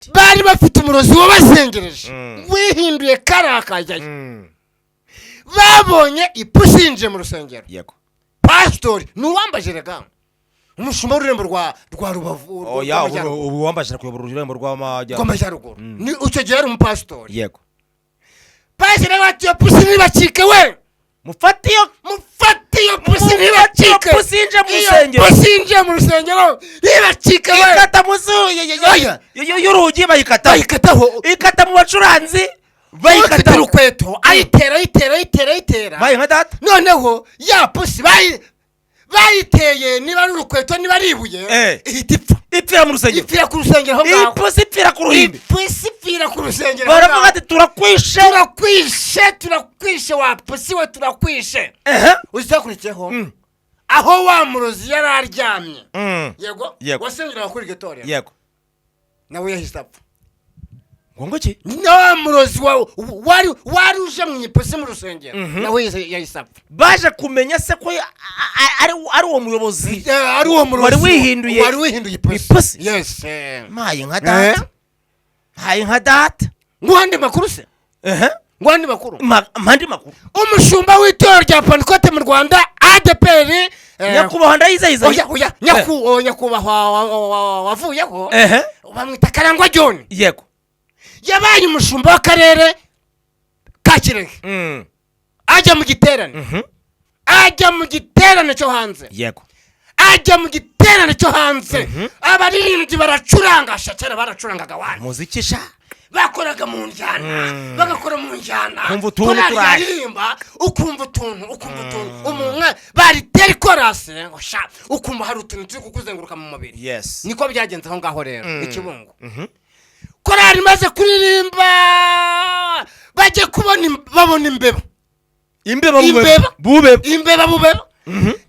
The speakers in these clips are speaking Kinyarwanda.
bari bafite umurozi wabasengereje wihinduye karakajyayo babonye ipusi yinjiye mu rusengero yego pastori nuwambaje rega umushumba w'ururembo rwa Rubavu ubu wambashira kuyobora ururembo rw'amajyaruguru ni ucyo gihe ari umupastori yego pastori bati yo pusi ntibacike we mufatiyo pusi ntibacike pusinje mu rusengero ntibacike we ikata muzu y'urugi bayikataho ikata mu bacuranzi bayikata urukweto ayitera bayi nka data noneho ya pusi bayiteye niba ari urukweto niba ari ibuye ihita ipfira mu rusengero ipfira ku rusengero aho ngaho ipusi ipfira ku ruhimbi ipusi ipfira ku rusengero baravuga ati turakwishe wa pusi we turakwishe uzakurikiyeho aho wa murozi yari aryamye yego wasengeraga kuri getorero yego nawe yahise apfa ngo ki no murozi wari uje mu ipusi mu rusengero nawe yahise apfa baje kumenya se ko ari uwo muyobozi ari uwo murozi wari wihinduye ipusi yes mayi nka data nguhande makuru se ngwandi makuru mandi makuru umushumba w'itorero rya Pentecote mu Rwanda ADPR nyakubahwa ndayizayiza oya nyakubahwa wavuyeho bamwita Karangwa John yego yabaye umushumba w'akarere ka Kirehe ajya mu giterane cyo hanze yego abaririmbyi baracuranga shakera baracurangaga wani muziki sha bakoraga mu njyana bagakora mu njyana kumva utuntu turarimba ukumva utuntu umunwa bari teri chorus sha ukumva hari utuntu turi kukuzenguruka mu mubiri yes niko byagenze aho ngaho rero ikibungo korari maze kuririmba baje babona imbeba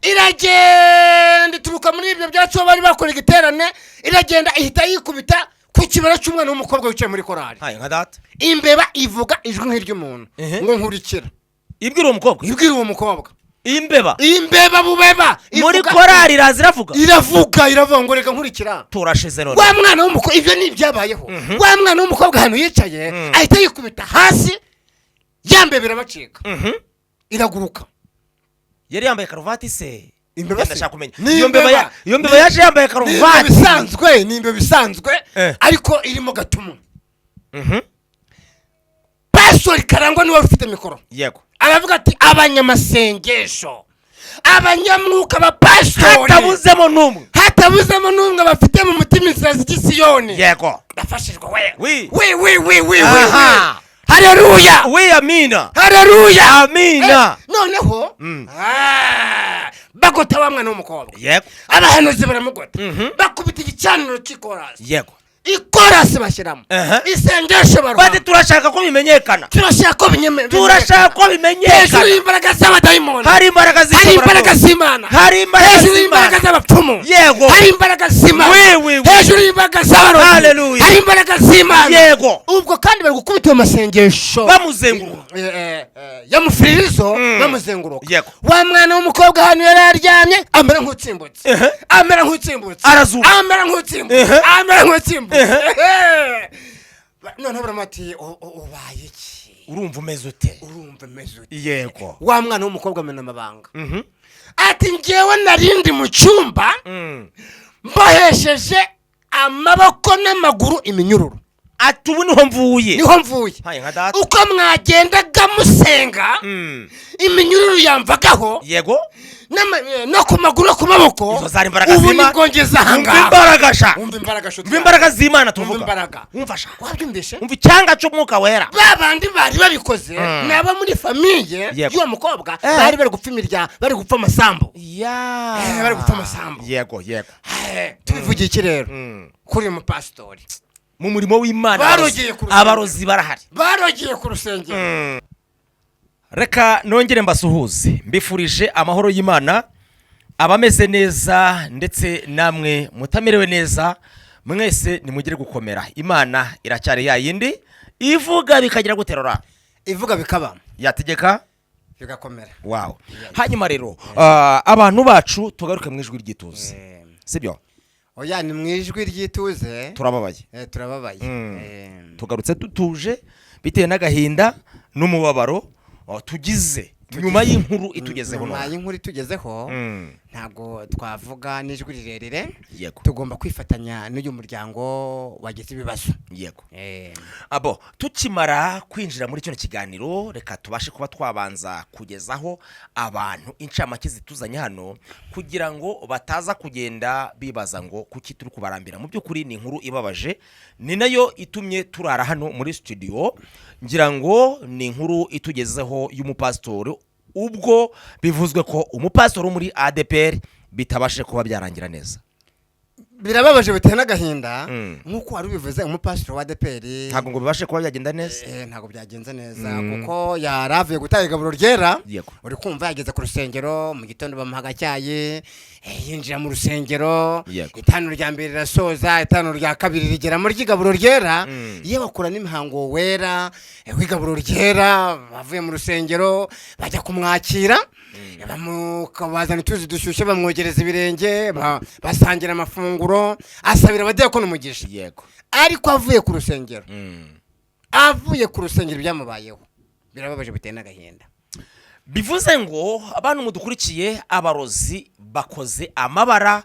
iragenda ituruka muri ibyo byacu bari bakora igiterane iragenda ihita yikubita ku kibara cy'umwana w'umukobwa wicaye muri korari nka data imbeba ivuga ijwi nk'iry'umuntu ngo nkurikira ibwira uwo mukobwa imbeba bubeba muri korari iravuga ngo reka nkurikira turashize none wa mwana w'umukobwa ibyo ni ibyabayeho wa mwana w'umukobwa hano yicaye ahita yikubita hasi yambeba irabacika iraguruka yari yambaye karuvati se imbeba ndashaka kumenya iyo mbeba yaje yambaye karuvati ni imbeba bisanzwe ariko irimo gatumu pastori Karangwa niwe ufite mikoro yego aravuga ati abanyamasengesho abanyamwuka ba pastori hatabuzemo n'umwe bafite mu mutima inzira z'Isiyoni yego ndafashijwe we haleluya amina noneho bagota wa mwana w'umukobwa yego abahanuzi baramugota bakubita igicaniro cy'ikorasi yego ikorasi bashyiramo isengesho barwa bati turashaka ko bimenyekana hejuru y'imbaraga z'abadayimoni hari imbaraga z'Imana hejuru y'imbaraga z'abapfumu yego hari imbaraga z'Imana hejuru y'imbaraga z'abarozi hari imbaraga z'Imana yego ubwo kandi bari gukubita amasengesho bamuzenguruka yamufiririzo bamuzenguruka yego wa mwana w'umukobwa hano yari aryamye amera nk'utsimbutse arazuka amera nk'utsimbutse noneho baramati ubaye iki urumva umeze ute yego wa mwana w'umukobwa amena amabanga ati ngewe narindi mu cyumba mbohesheje amaboko n'amaguru iminyururu ati ubu niho mvuye uko mwagendaga musenga iminyururu yamvagaho yego no ku maguru no ku maboko izo zari imbaraga z'Imana nibwongeza ahangaha umva imbaraga z'Imana tuvuga umfasha wabyumvishe umva icyanga cy'umwuka wera babandi bari babikoze nabo muri famiye y'uwo mukobwa bari bari gupfa imirya bari gupfa amasambu bari gupfa amasambu yego tubivugiye iki rero kuri uyu mupasitori mu murimo w'Imana abarozi barahari barogiye ku rusengero reka nongere mbasuhuze mbifurije amahoro y'Imana abameze neza ndetse namwe mutamerewe neza mwese nimugire gukomera Imana iracyari yayindi ivuga bikagira guterura ivuga bikaba yategeka bigakomera hanyuma rero abantu bacu tugaruke mu ijwi ry'ituze sibyo oya ni mwijwi ryituze turababaye turababaye tugarutse tutuje bitewe n'agahinda n'umubabaro tugize nyuma y'inkuru itugezeho nyuma y'inkuru itugezeho ntago twavuga n'ijwi rirerire tugomba kwifatanya n'uyu muryango wagize ibibazo yego abo tukimara kwinjira muri kino kiganiro reka tubashe kuba twabanza kugezaho abantu incamake zituzanye hano kugira ngo bataza kugenda bibaza ngo kuki turi kubarambira mu by'ukuri ni inkuru ibabaje ni nayo itumye turara hano muri studio ngira ngo ni inkuru itugezeho y'umupastori ubwo bivuzwe ko umupastori muri ADPR bitabashe kuba byarangira neza birababaje biteye n'agahinda nkuko wari ubivuze umupastori wa ADPR ntago ngo bibashe kuba byagenda neza ntago byagenze neza kuko yaravuye gutanga igaburo ryera uri kumva yageze ku rusengero mu gitondo bamuhaga cyaye yinjira mu rusengero itanu rya mbere rasoza itanu rya kabiri rigera muri igaburo ryera ye bakora n'imihango wera w'igaburo ryera bavuye mu rusengero bajya kumwakira bamukabazana tuzi dushyushye bamwogereza ibirenge basangira amafunguro asabira abadiyakoni umugisha yego ariko avuye ku rusengero byamubayeho birababaje biteye n'agahinda bivuze ngo abantu mudukurikiye abarozi bakoze amabara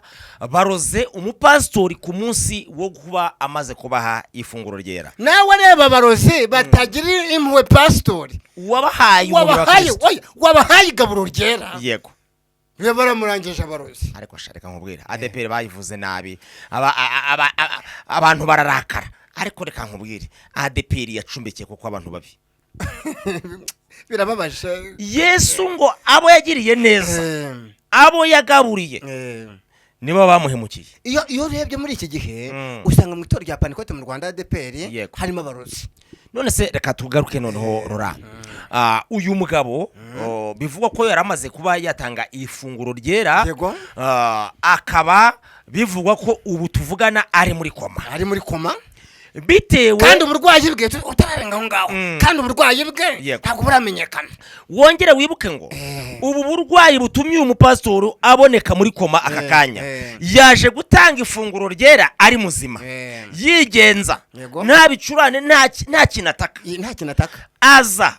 baroze umupastori ku munsi wo kuba amaze kubaha ifunguro ryera nawe reba abarozi batagira impuhwe pastori wabahaye igaburo ryera yego biba baramurangije abarozi ariko shareka nkubwira ADPR bayivuze nabi abantu bararakara ariko reka nkubwire ADPR yacumbikiye kuko abantu babi birababaje Yesu ngo abo yagiriye neza abo yagaburiye niba bamuhemukiye iyo urebye muri iki gihe usanga mu itorero rya Pantekote mu Rwanda ADPR harimo abarozi none se reka tugaruke noneho Rora uyu mugabo bivugwa ko yaramaze kuba yatanga ifunguro ryera akaba bivugwa ko ubu tuvugana ari muri koma bitewe kandi uburwayi bwe utararenga aho ngaho kandi uburwayi bwe ntabwo buramenyekana wongere wibuke ngo ubu burwayi butumye uyu mupastori aboneka muri koma aka kanya yaje gutanga ifunguro ryera ari muzima yigenza nta bicurane nta kinataka aza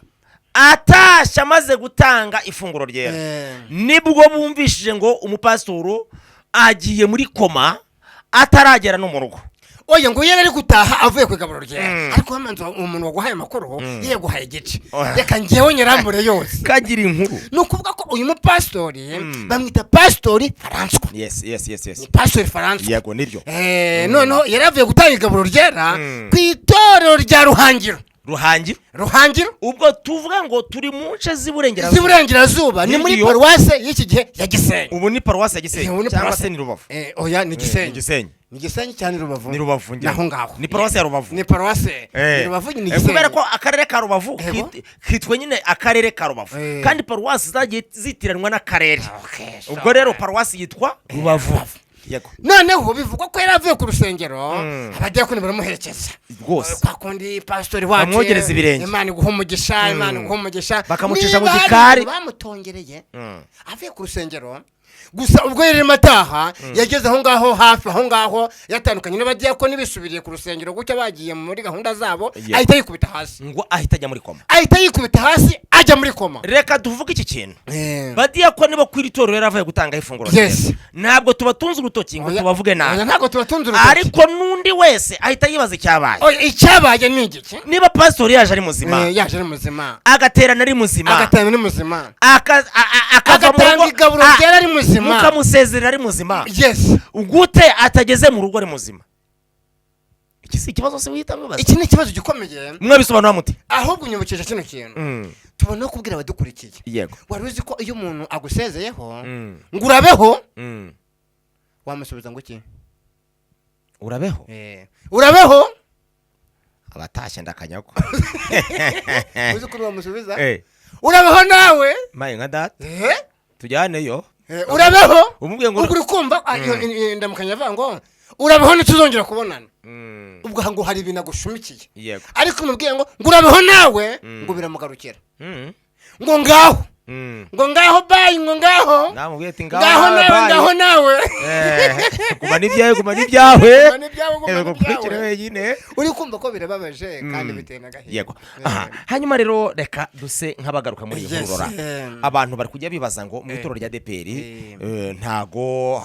atashya amaze gutanga ifunguro ryera nibwo bumvishije ngo umupastori agiye muri koma ataragera no mu rugo oya ngo yari gutaha avuye ku igaburo ryera ariko bamanza umuntu waguhaye amakuru yeguhaye gice reka ngewe nyirambure yose kagira inkuru nukuvuga ko uyu mupastori bamwita pastori François yes ni pastori François yego nibyo noneho yaravuye gutanga igaburo ryera ku itorero rya Ruhangiro ubwo tuvuga ngo turi mu nce z'iburengerazuba ni muri paruwase y'iki gihe ya Gisenyi ubu ni paruwase ya Gisenyi cyangwa se ni Rubavu oya ni Gisenyi cyane Rubavu ni Rubavu naho ngaho ni paruwase ya Rubavu ni paruwase Rubavu ni Gisenyi kubera ko akarere ka Rubavu kitwe nyine akarere ka Rubavu kandi paruwase zagiye zitiranwa n'akarere ubwo rero paruwase yitwa Rubavu yego noneho bivugwa ko yaravuye ku rusengero abadiyakoni baramuherekeza rwose kwakundi pastori wacu bamwogereza ibirenge Imana iguhumugisha bakamucisha mu gikari bamutongereye avuye ku rusengero gusa ubwo yari mataha yageze aho ngaho hafi aho ngaho yatandukanye n'abadiyakoni bisubiriye ku rusengero gutya bagiye muri gahunda zabo ahita yikubita hasi ngo ahita ajya muri koma ajya muri koma reka tuvuge iki kintu badiyakoni bo kwiri torero yaravuye gutanga ifunguro ntabwo tubatunze urutoki ngo tubavuge nabi ntabwo tubatunze urutoki ariko nundi wese ahita yibaza icyabaye ni igiki niba pastori yaje ari muzima agaterana ari muzima agatanga igaburo ryera ari muzima mukamusezerera ari muzima gute atageze mu rugo ari muzima iki si ikibazo se wihita mwibaza iki ni ikibazo gikomeye mwabisobanura muti ahubwo nyubukije kino kintu tubona kubwira abadukurikiye yego wari uzi ko iyo umuntu agusezeyeho ngo urabeho wamusubiza ngo iki urabeho abatashye ndakanyako uzi ko wamusubiza urabeho nawe maye nka data tujyaneyo urabeho umubwiye ngo uri kumva ndamukanya avango urabeho ntituzongera kubonana ubwo ngo hari ibintu agushumikiye ariko umubwiye ngo urabeho nawe ngo biramugarukira ngo ngaho ngo ngaho bayi ngo ngaho namubwiye ati ngaho nawe guma n'ibyawe gukurikira wenyine uri kumva ko birababaje kandi biteye n'agahinda. Yego. Hanyuma rero reka duse nk'abagaruka muri iyi nkurora abantu bari kujya bibaza ngo mu itorero rya DPR ntago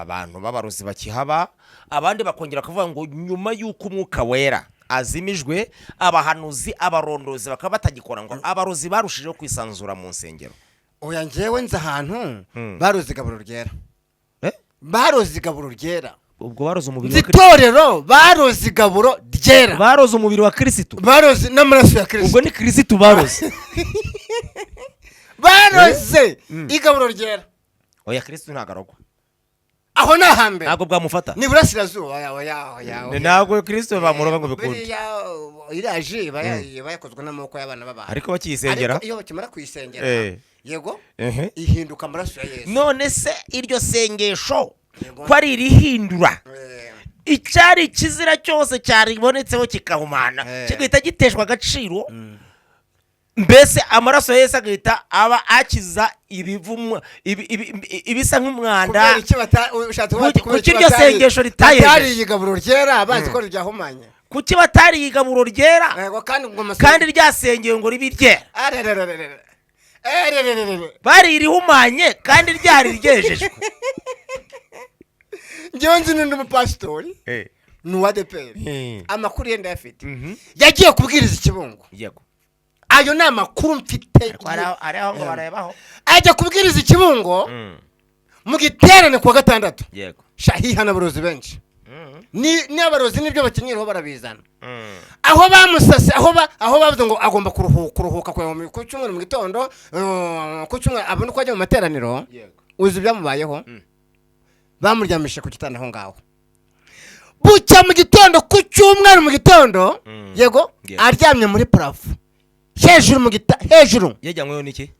abantu b'abarozi bakihaba, abandi bakongera kuvuga ngo nyuma y'uko umwuka wera azimijwe abahanuzi abarondozi bakaba batagikora ngo abarozi barushijeho kwisanzura mu nsengero. Oya njyewe nza ahantu barozi igaburo ryera, barozi igaburo ryera. Ubwo baroze umubiri wa Kristo, itorero barozi igaburo ryera, baroze umubiri wa Kristo, barozi n'amaraso ya Kristo. Ubwo ni Kristo baroze baroze igaburo ryera. Oya Kristo ntagarogwa aho nahambere ntabwo bwamufata ni burasirazuba. Oya ntabwo Kristo bamuroga ngo bikunde iraje bayakozwe n'amaboko y'abana b'abantu, ariko bakiyisengera, iyo bakimara kuyisengera yego ihinduka amaraso ya Yesu. None se iryo sengesho ko ari irihindura icyari kizira cyose cyaribonetseho kikahumana kigahita giteshwa agaciro, mbese amaraso ya Yesu agahita aba akiza ibivumwa ibisa nk'umwanda. Kuki iryo sengesho ritayeje igaburo ryera bazi ko ryahumanye? Kuki batari igaburo ryera kandi ryasengeye ngo ribi ryera? Bari irihumanye kandi ryari ryejejwe. Njyewe nzi n'undi mupasitori n'uwa DPR amakuru yenda yafite yagiye kubwiriza ikibungo. Yego. Ayo ni amakuru mfite. Ari aho ngo barayebaho ajya kubwiriza ikibungo mu giterane kuwa gatandatu. Yego. Shahiha n'abarozi benshi ni abarozi nibyo bakenyeraho barabizana aho bamusase aho bavuze ngo agomba kuruhuka ku cyumweru mu gitondo ku cyumweru abone ko ajya mu materaniro. Uzi byamubayeho bamuryamisha ku gitanda aho ngaho bucya mu gitondo ku cyumweru mu gitondo. Yego aryamye muri parafo hejuru yajyanyweho n'iki?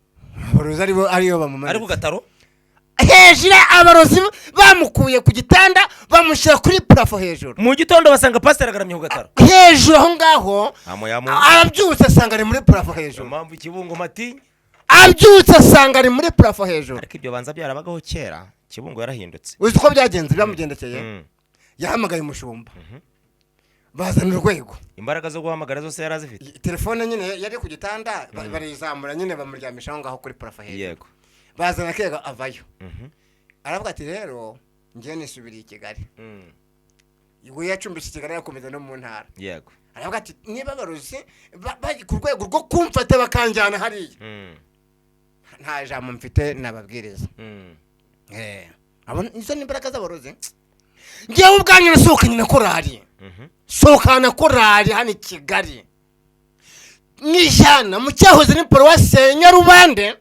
Abarozi ariyo bamumara ari ku gataro hejuru. Abarozi bamukuye ku gitanda bamushyira kuri parafo hejuru. Mu gitondo basanga pastor agaramye ku gataro hejuru aho ngaho. Abyutse asanga ari muri parafo hejuru. Mpamvu ikibungo matinya abyutse asanga ari muri parafo hejuru. Ariko ibyo banza byarabagaho kera, kibungo yarahindutse. Uzi ko byagenze byamugendekeye? Yahamagaye umushumba bazana urwego, imbaraga zo guhamagara zose yarazifite. Telefone nyine yari ku gitanda barizamura nyine bamuryamisha aho ngaho kuri parafo hejuru. Yego. Bazana kega avayo. Aravuga ati rero ngiye nisubiriye i Kigali. Yego yacumbitse Kigali yakomeza no mu ntara. Yego. Aravuga ati niba abarozi bari ku rwego rwo kumfata bakanjyana hariya nta jambo mfite nababwiriza. Abona izo n'imbaraga z'abarozi. Ngiye ubwanyu nasohokanye na korari. Sohokana korari hano i Kigali n'ijana mu cyahoze ni Paruwasi Nyarubande,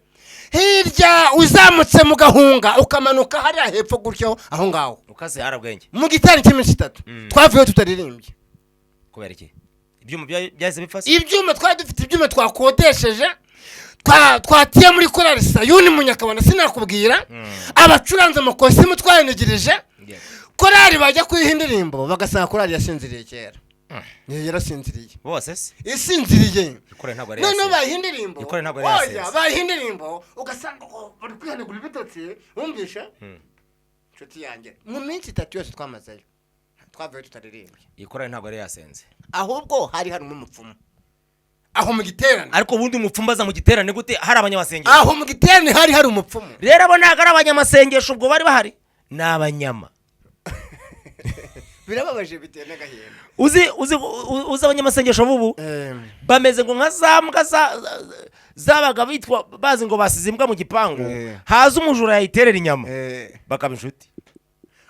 hirya uzamutse mu Gahunga ukamanuka hariya hepfo gutyo aho ngaho ukaze harabwenge mu gitari cy'iminsi 3 twavuye tutaririmbye. Kubera iki? Ibyuma byaze bifase? Ibyuma twari dufite ibyuma twakodesheje twatiye muri korari Sayuni mu Nyakabanda sinakubwira. Abacuranze amakositimu twayenegereje korari bajya kwihindirimbo bagasanga korari yasinziriye kera. Yarasinziriye bose se isinziriye none bahindirimbo. Oya bahindirimbo ugasanga bari kwihanagura ibitotsi wumvisha nshuti yanjye mu minsi 3 yose twamazeyo twavuye tutaririmbye. Ikorera ntabwo ari yasenze, ahubwo hari umupfumu aho mu giterane. Ariko ubundi umupfumu baza mu giterane gute hari abanyamasengesho? Aho mu giterane hari umupfumu. Rero abo ntago ari abanyamasengesho ubwo bari bahari n'abanyama. Birababaje biteye n'agahinda. Uzi abanyamasengesho bubu bameze ngo nka zambwa zabaga bitwa bazi ngo basizimbwa mu gipangu haza umujura yayiterera inyama bakaba inshuti.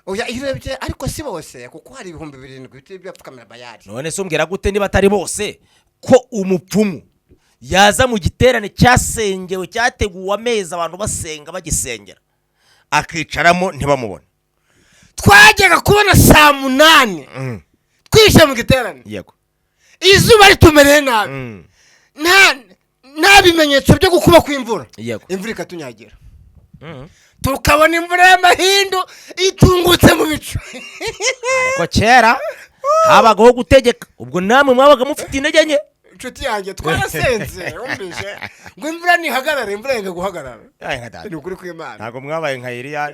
Oya irebye ariko si bose kuko hari 7,000 biti byapfukamira bayari. None se umbwira gute niba atari bose ko umupfumu yaza mu giterane cyasengewe cyateguwe ameza abantu basenga bagisengera akicaramo ntibamubone? Twajyaga kubona saa 8 twishe mu giterane. Yego. Izuba ritumereye nabi. Nta bimenyetso byo gukuba kw'imvura. Yego. Imvura ikatunyagira. Tukabona imvura y'amahindu itungutse mu bicu. Ariko kera habagaho gutegeka, ubwo namwe mwabaga mufite intege nke. inshuti yanjye twarasenze umvishe ngo imvura nihagarare imvura yenge guhagarara ni ukuri kw'Imana ntago mwabaye nka Eliya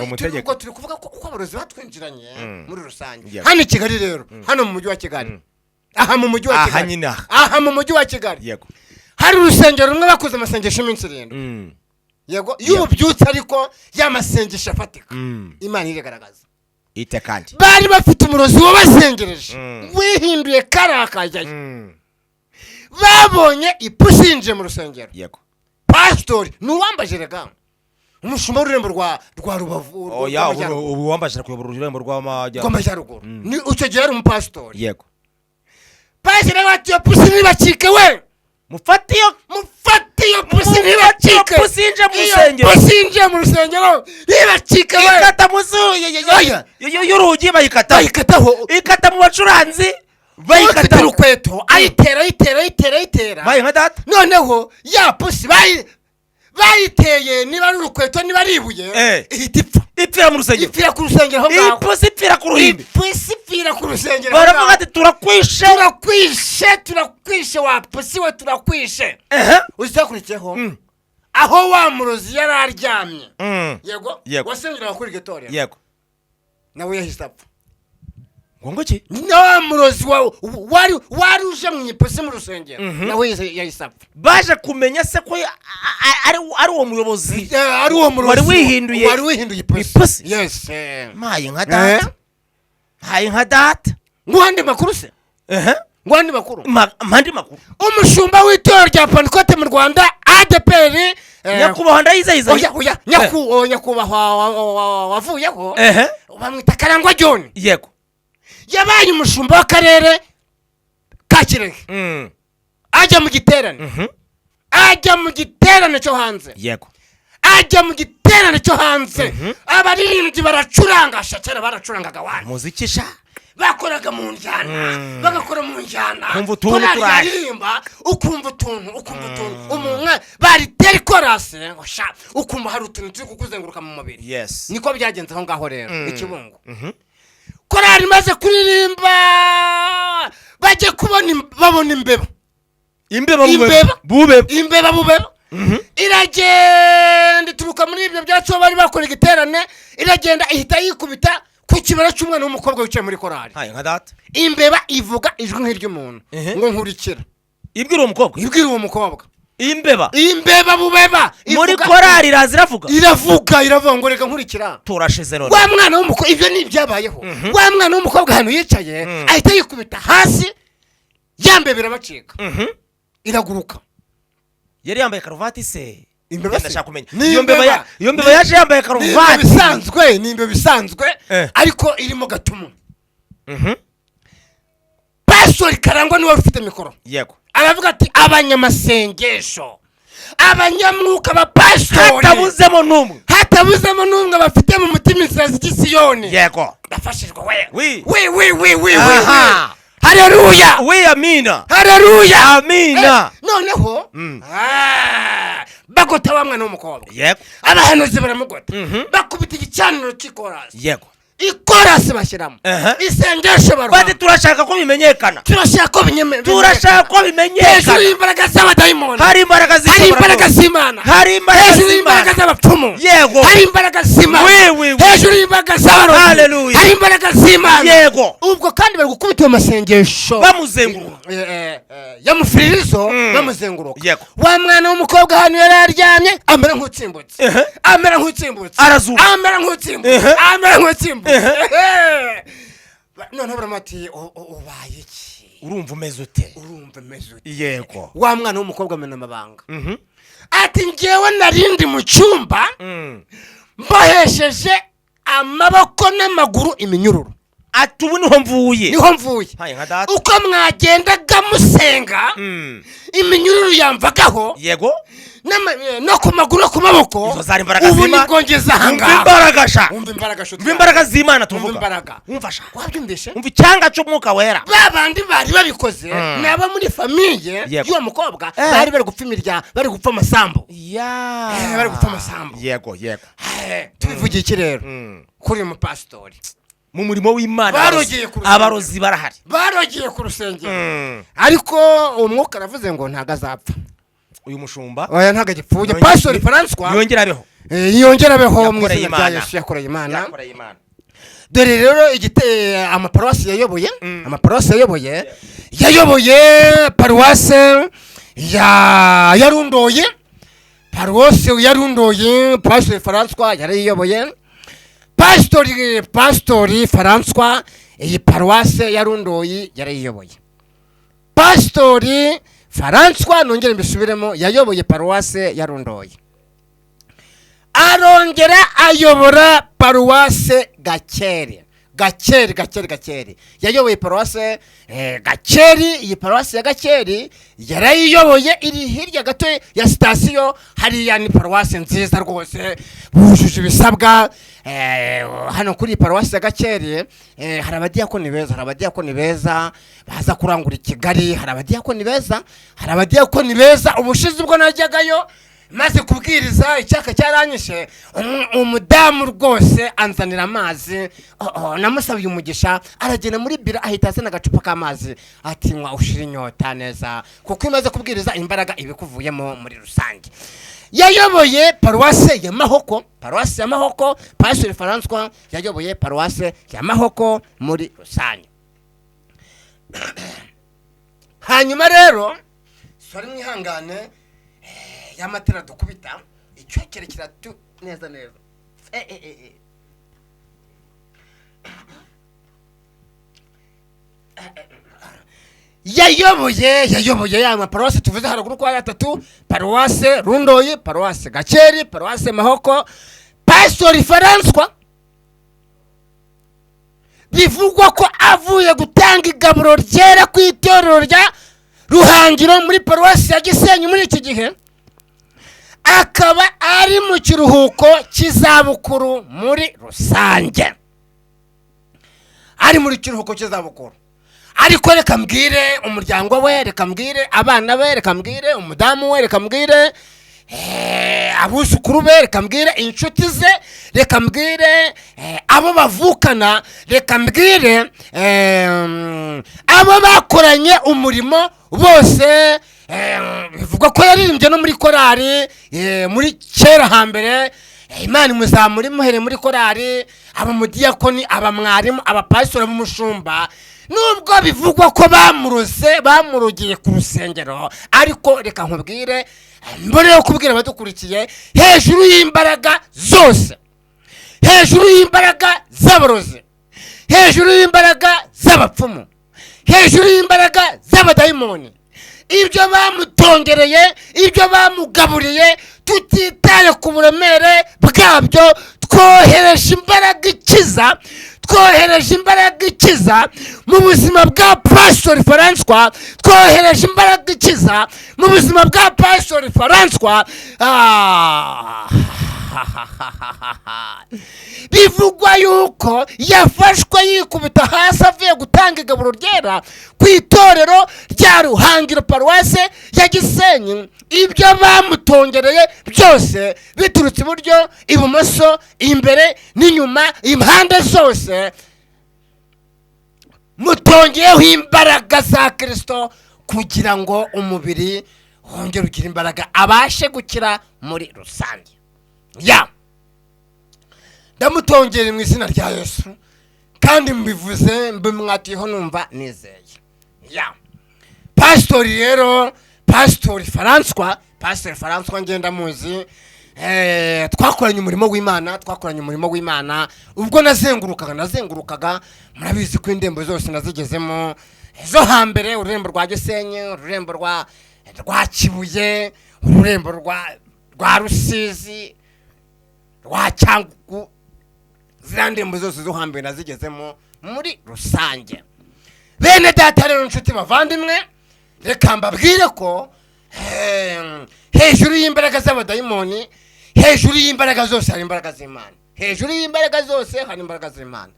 ngo turi kuvuga ko abarozi batwinjiranye muri rusange hano i Kigali rero hano mu mujyi wa Kigali aha mu mujyi wa Kigali aha mu mujyi wa Kigali yego hari urusengero rumwe bakoze amasengesho iminsi 7 yego y'ububyutse ariko y'amasengesho afatika Imana irigaragaza ite kandi bari bafite umurozi wabasengereje wihinduye karakajyaye babonye ipusinje mu rusengero yego pastor nuwambaje rega umushumba w'ururembo rwa Rubavu ubu wambashira kuyobora ururembo rw'amajyaruguru ni ucyo gihe ari umupastor yego pastor watiyo pusi nibacike we mufatiyo pusi nibacike pusinje mu rusengero nibacike we ikata muzu y'urugi bayikataho ikata mu bacuranzi bayikata urukweto ayitera bayi nka data noneho ya pusi bayiteye niba ari urukweto niba ari ibuye ipfira mu rusengero ipfira ku rusengero aho ngaho ipusi ipfira ku ruhimbi ipusi ipfira ku rusengero baravuga ati turakwishe wa pusi we turakwishe uzakurikiyeho aho wa murozi yari aryamye yego wasengeraga kuri getorero yego nawe yahise apfa ngo ki no murozi wari uje mu ipusi mu rusengero nawe yahise apfa baje kumenya se ko ari uwo muyobozi ari uwo murozi wari wihinduye ipusi yes mayi nka data nguhande makuru se ngwandi makuru mandi makuru umushumba w'itorero rya Pentecote mu Rwanda ADPR nyakubahwa ndayizayiza oya nyakubahwa wavuyeho bamwita Karangwa John yego yabaye umushumba w'akarere ka Kirehe ajya mu giterane cyo hanze yego abaririmbyi baracuranga shakera baracurangaga wana muziki sha bakoraga mu njyana bagakora mu njyana kumva utuntu turarimba ukumva utuntu umunwa bari teri chorus sha ukumva hari utuntu turi kukuzenguruka mu mubiri yes niko byagenze aho ngaho rero ikibungo korari maze kuririmba baje babona imbeba iragenda ituruka muri ibyo byatso bari bakora igiterane iragenda ihita yikubita ku kibara cy'umwana w'umukobwa wicaye muri korari nka data imbeba ivuga ijwi nk'iry'umuntu ngo nkurikira ibwira uwo mukobwa imbeba bubeba muri korari iravuga ngo reka nkurikira turashize none wa mwana w'umukobwa ibyo ni ibyabayeho wa mwana w'umukobwa hano yicaye ahita yikubita hasi yambeba irabacika iraguruka yari yambaye karuvati se imbeba ndashaka kumenya iyo mbeba yaje yambaye karuvati ni imbeba bisanzwe ariko irimo gatumu pastor Karangwa niwe ufite mikoro yego aravuga ati abanyamasengesho abanyamwuka ba pastor hatabuzemo n'umwe bafite mu mutima inzira z'Isiyoni yego ndafashijwe we haleluya we amina noneho bagota wa mwana w'umukobwa yego abahanuzi baramugota bakubita igicaniro cy'ikorasi yego ikorasi bashyiramo isengesho baruha bati turashaka ko bimenyekana hejuru y'imbaraga z'abadayimoni hari imbaraga z'Imana hejuru y'imbaraga z'abapfumu yego hari imbaraga z'Imana hejuru y'imbaraga z'abarozi hari imbaraga z'Imana yego ubwo kandi bari gukubita amasengesho bamuzenguruka yamufiririzo bamuzenguruka yego wa mwana w'umukobwa hano yari aryamye amera nk'utsimbutse arazuka amera nk'utsimbutse noneho baramati ubaye iki urumva umeze ute yego wa mwana w'umukobwa amena amabanga ati njyewe narindi mu cyumba mbohesheje amaboko n'amaguru iminyururu ati ubu niho mvuye uko mwagendaga musenga iminyururu yamvagaho yego no ku maguru no ku maboko ubu nibwongeza ahangaha umva imbaraga z'Imana tuvuga umfasha wabyumvishe umva icyanga cy'umwuka wera babandi bari babikoze nabo muri famiye y'uwo mukobwa bari bari gupfa imirya bari gupfa amasambu yego tubivugiye iki rero kuri uyu mupasitori mu murimo w'Imana abarozi barahari barogiye ku rusengero ariko umwuka aravuze ngo ntago azapfa uyu mushumba oya ntago agipfuye Pastor François yongera abeho mu izina rya Yesu yakoreye Imana dore rero amaparuwasi yayoboye paruwase yarundoye Pastor François yarayiyoboye Pastori François iyi paruwase yarundoye yarayiyoboye Pastori François nongere mbisubiremo yayoboye paruwase yarundoye arongera ayobora paruwase Gakeri yayoboye paruwase Gakeri. Iyi paruwase ya Gakeri yarayiyoboye iri hirya gato ya sitasiyo hariya ni paruwase nziza rwose bujuje ibisabwa hano kuri paruwase ya Gakeri hari abadiyakoni beza baza kurangura i Kigali hari abadiyakoni beza ubushize ubwo najyagayo maze kubwiriza icyaka cyaranyishe umudamu rwose anzanira amazi namusabiye umugisha aragenda muri bira ahita azana agacupa k'amazi ati nywa ushira inyota neza kuko imaze kubwiriza imbaraga ibikuvuyemo muri rusange yayoboye paruwase ya Mahoko Pastor François yayoboye paruwase ya Mahoko muri rusange hanyuma rero sori mwihangane yamatera dukubita icyokere kiratu neza yayoboye ya maparuwase tuvuze haruguru kwa gatatu paruwase Rundoyi paruwase Gakeri paruwase Mahoko Pastor François bivugwa ko avuye gutanga igaburo ryera ku itorero rya Ruhangiro muri paruwase ya Gisenyi muri iki gihe akaba ari mu kiruhuko cy'izabukuru muri rusange ariko reka mbwire umuryango we reka mbwire abana be reka mbwire umudamu we reka mbwire abuzukuru be reka mbwire inshuti ze reka mbwire abo bavukana reka mbwire abo bakoranye umurimo bose bivugwa ko yaririmbye no muri korari muri kera hambere Imana imuzamura imuhere muri korari abamudiyakoni abamwarimu abapasitoro b'umushumba nubwo bivugwa ko bamurugiye ku rusengero ariko reka nkubwire mbone yo kubwira abadukurikiye hejuru y'imbaraga zose hejuru y'imbaraga z'abarozi hejuru y'imbaraga z'abapfumu hejuru y'imbaraga z'abadayimoni ibyo bamutongereye ibyo bamugaburiye tutitaye ku buremere bwabyo twohereje imbaraga ikiza mu buzima bwa Pastor François twohereje imbaraga ikiza mu buzima bwa Pastor François bivugwa yuko yafashwe yikubita hasi avuye gutanga igaburo ryera ku itorero rya Ruhangiro paruwase ya Gisenyi ibyo bamutongereye byose biturutse iburyo ibumoso imbere n'inyuma impande zose mutongeyeho imbaraga za Kristo kugira ngo umubiri wongere ugire imbaraga abashe gukira muri rusange ndamutongere mu izina rya Yesu kandi mbivuze mbimwatiyeho numva nizeye Pastor François ngenda muzi twakoranye umurimo w'Imana ubwo nazengurukaga murabizi ko indembo zose nazigezemo zo hambere ururembo rwa Gisenyi ururembo rwa Kibuye ururembo rwa Rusizi rwa Cyangugu zirandembo zose zo hambere nazigezemo muri rusange bene data rero nshuti bavandimwe reka mbabwire ko hejuru y'imbaraga z'abadayimoni hejuru y'imbaraga zose hari imbaraga z'Imana hejuru y'imbaraga zose hari imbaraga z'Imana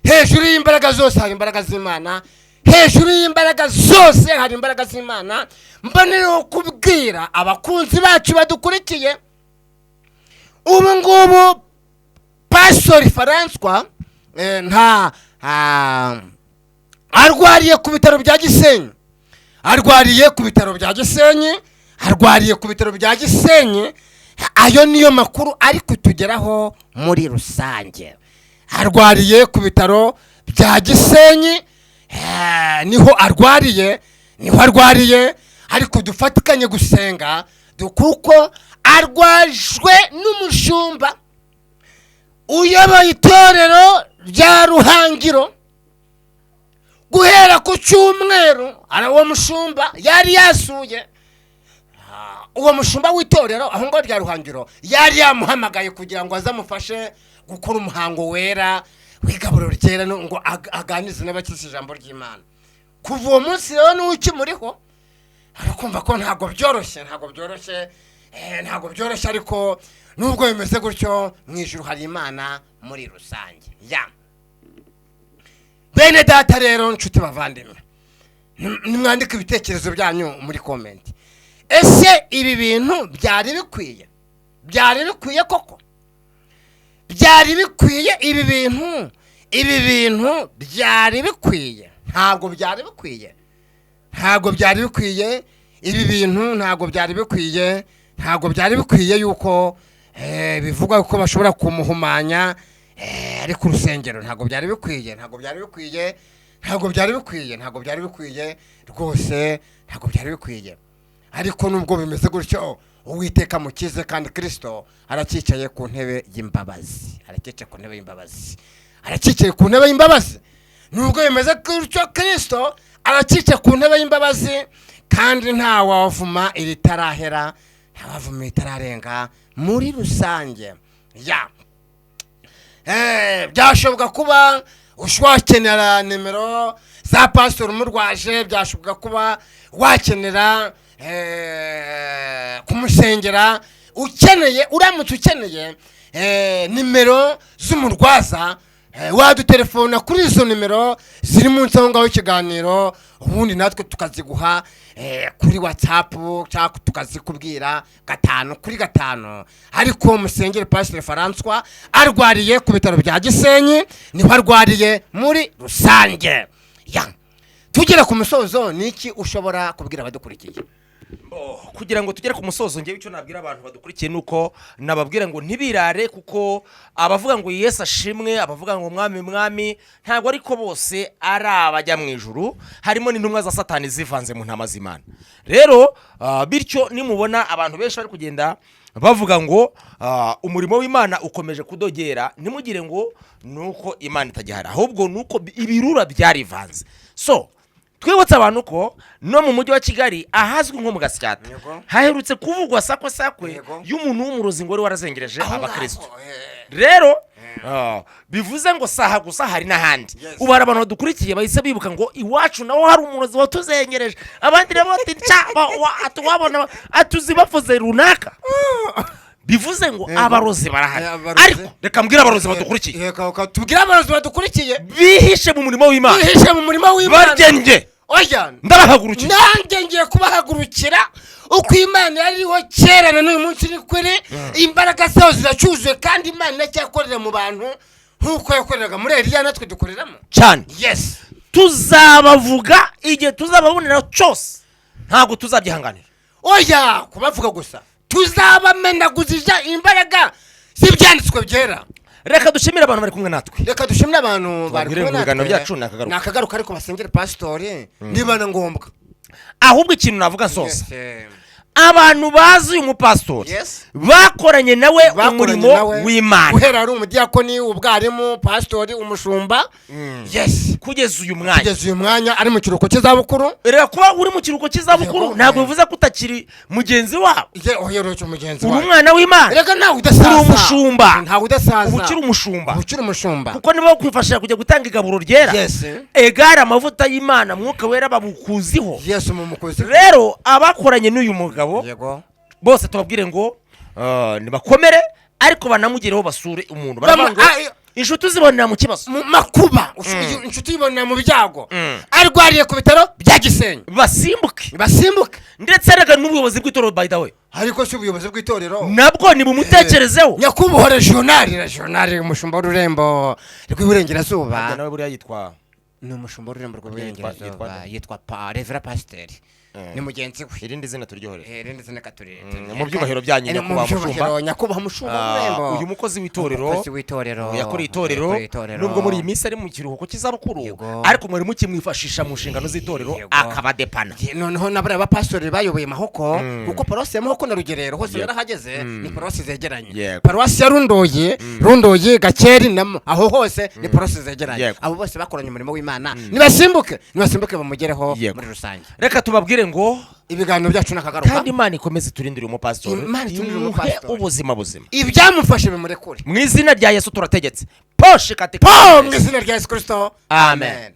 hejuru y'imbaraga zose hari imbaraga z'Imana hejuru y'imbaraga zose hari imbaraga z'Imana mbonereho kubwira abakunzi bacu badukurikiye ubu ngubu Pastor François nta arwariye ku bitaro bya Gisenyi, arwariye ku bitaro bya Gisenyi, arwariye ku bitaro bya Gisenyi. Ayo niyo makuru ari kutugeraho muri rusange. Arwariye ku bitaro bya Gisenyi, niho arwariye, ariko dufatikanye gusenga kuko arwajwe n'umushumba uyoboye itorero rya Ruhangiro. Guhera ku cyumweru uwo mushumba yari yasuye uwo mushumba w'itorero aho ngo rya Ruhangiro, yari yamuhamagaye kugira ngo azamufashe gukora umuhango wera w'igaburo ryera ngo aganize n'abakirisitu ijambo ry'Imana. Kuva uwo munsi rero n'ukimuriho arakumva ko ntago byoroshye, ariko nubwo bimeze gutyo mu ijuru hari Imana muri rusange. Bene data rero nshuti bavandimwe, nimwandike ibitekerezo byanyu muri comment. Ese ibi bintu byari bikwiye koko? Byari bikwiye ibi bintu byari bikwiye? Ntabwo byari bikwiye ibi bintu, ntabwo byari bikwiye yuko bivuga ko bashobora kumuhumanya ari ku rusengero. Ntabwo byari bikwiye rwose, ntabwo byari bikwiye. Ariko nubwo bimeze gutyo, Uwiteka mukize kandi Kristo arakicaye ku ntebe y'imbabazi, nubwo bimeze gutyo Kristo arakicaye ku ntebe y'imbabazi, kandi nta wavuma iritarahera, nta wavuma itararenga muri rusange. Byashoboka kuba wakenera nimero za pastor umurwaje, byashoboka kuba wakenera kumusengera, uramutse ukeneye nimero z'umurwaza, wadutelefona kuri izo nimero ziri munsi aho ngaho ikiganiro, ubundi natwe tukaziguha kuri WhatsApp cyangwa tukazikubwira 5 ariko musengere Pastor François arwariye ku bitaro bya Gisenyi, niho arwariye muri rusange. Tugera ku musozo, niki ushobora kubwira abadukurikiye? Kugira ngo tugere ku musozo, ngewe icyo nabwira abantu badukurikiye nuko nababwira ngo ntibirare, kuko abavuga ngo Yesu ashimwe, abavuga ngo mwami ntabwo ariko bose ari abajya mu ijuru, harimo n'intumwa za Satani zivanze mu ntama z'Imana. Rero bityo nimubona abantu benshi bari kugenda bavuga ngo umurimo w'Imana ukomeje kudogera, nimugire ngo nuko Imana itajyahara, ahubwo nuko ibirura byarivanze. So twibutse abantu ko no mu mujyi wa Kigali ahazwi nko mu Gasyata haherutse kuvugwa sakwe y'umuntu w'umurozi ngo warazengereje abakristo. Rero bivuze ngo saha gusa hari n'ahandi. Ubu hari abantu badukurikiye bahise bibuka ngo iwacu naho hari umurozi watuzengereje, abandi nabo atubabona atuzibafuze runaka. Bivuze ngo abarozi barahari. Ariko reka mbwira abarozi badukurikiye, tubwira abarozi badukurikiye bihishe mu murimo w'Imana, baryenje. Oya, ndabahagurukira, nanjye ngiye kubahagurukira uko Imana yariho kera na n'uyu munsi ni kuri. Imbaraga zayo ziracyuzuye kandi Imana icyakorera mu bantu nkuko yakoreraga muri Eliya, natwe dukoreramo cyane. Yes, tuzabavuga igihe tuzababonera cyose, ntabwo tuzabyihanganira. Oya, kubavuga gusa, tuzabamenaguzija imbaraga z'ibyanditswe byera. Reka dushimire abantu bari kumwe natwe, reka dushimire abantu bari kumwe natwe byacu. Nakagaruka ariko basengere pastor niba na ngombwa. Ahubwo ikintu navuga sose, abantu bazi uyu mupastori bakoranye nawe umurimo w'Imana, guhera ari umudiyakoni, ubwarimu, pastori, umushumba, kugeza uyu mwanya ari mu kiruhuko cy'izabukuru. Reka kuba uri mu kiruhuko cy'izabukuru ntabwo bivuze ko utakiri mugenzi wabo. Uri umwana w'Imana, reka nawe udasaza, uri umushumba, ntawe udasaza, ukiri umushumba, kuko niba bakwifashije kujya gutanga igaburo ryera, egara amavuta y'Imana, mwuka wera babukuziho. Rero abakoranye n'uyu mugabo bose tubabwire ngo nibakomere, ariko banamugireho basure umuntu. inshuti zibonera mu kibazo, mu makuba, inshuti ibonera mu byago, arwariye ku bitaro bya Gisenyi, basimbuke ndetse rega n'ubuyobozi bw'itorero by the way. Ariko si ubuyobozi bw'itorero nabwo ni bumutekerezeho. Nyakubahwa regional umushumba w'ururembo rw'iburengerazuba, nawe buriya yitwa ni umushumba w'ururembo rw'iburengerazuba, yitwa Reverend Pasteur, ni mugenzi we. Irindi zina turyohore, irindi zina katurete mu byubahiro byanyu nyakubahwa mushumba w'ururembo. Uyu mukozi w'itorero yakoreye itorero, nubwo muri iyi minsi ari mu kiruhuko cy'izabukuru, ariko mwari mukimwifashisha mu nshingano z'itorero akabadepana. Noneho n'abariya bapastori bayoboye Mahoko, kuko paroisse ya Mahoko na Rugerero hose yarahageze, ni paroisse zegeranye. Paroisse ya Rundoye Gakeri aho hose ni paroisse zegeranye. Abo bose bakoranye umurimo w'Imana, nibasimbuke bamugereho muri rusange. Reka tubabwire ngo ibiganiro byacu nakagaruka, kandi Imana ikomeze turindire umupastori, ubuzima buzima, ibyamufashe bimurekure mu izina rya Yesu turategetse. mu izina rya Yesu Kristo, amen.